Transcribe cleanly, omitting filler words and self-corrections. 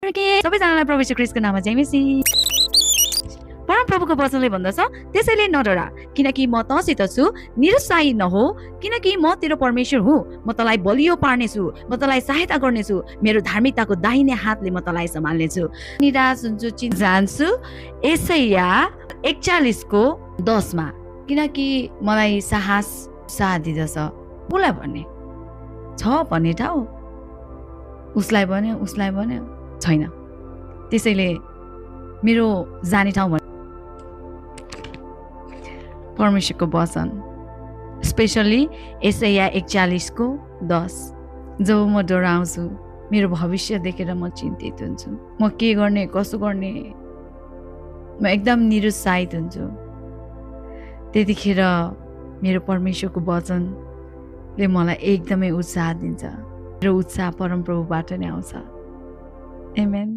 सबैजनालाई प्रभु यीशु ख्रीष्टको नाममा जय मसीह। परमप्रभुको वचनले भन्दछ, त्यसैले नडरा, किनकि म तँसित छु, निरुत्साही नहो, किनकि म तेरो परमेश्वर हुँ। म तँलाई बलियो पार्नेछु, म तँलाई सहायता गर्नेछु, मेरो धार्मिकताको दाहिने हातले म तँलाई सम्हाल्नेछु। निराश हुन्छु, जान्छु यशाया 41:10 किनकि मलाई साहस दिँदछ। उसलाई भन्ने छ भन्ने ठाउँ, उसलाई भन्यो छैन। त्यसैले मेरो जाने ठाउँ परमेश्वरको वचन, स्पेशली यशाया 41:10। जब म डराउँछु, मेरो भविष्य देखेर म चिन्तित हुन्छु, म के गर्ने कसो गर्ने, म एकदम निरुत्साहित हुन्छु। त्यतिखेर मेरो परमेश्वरको वचनले मलाई एकदमै उत्साह दिन्छ। मेरो उत्साह परमप्रभुबाट नै आउँछ। आमेन।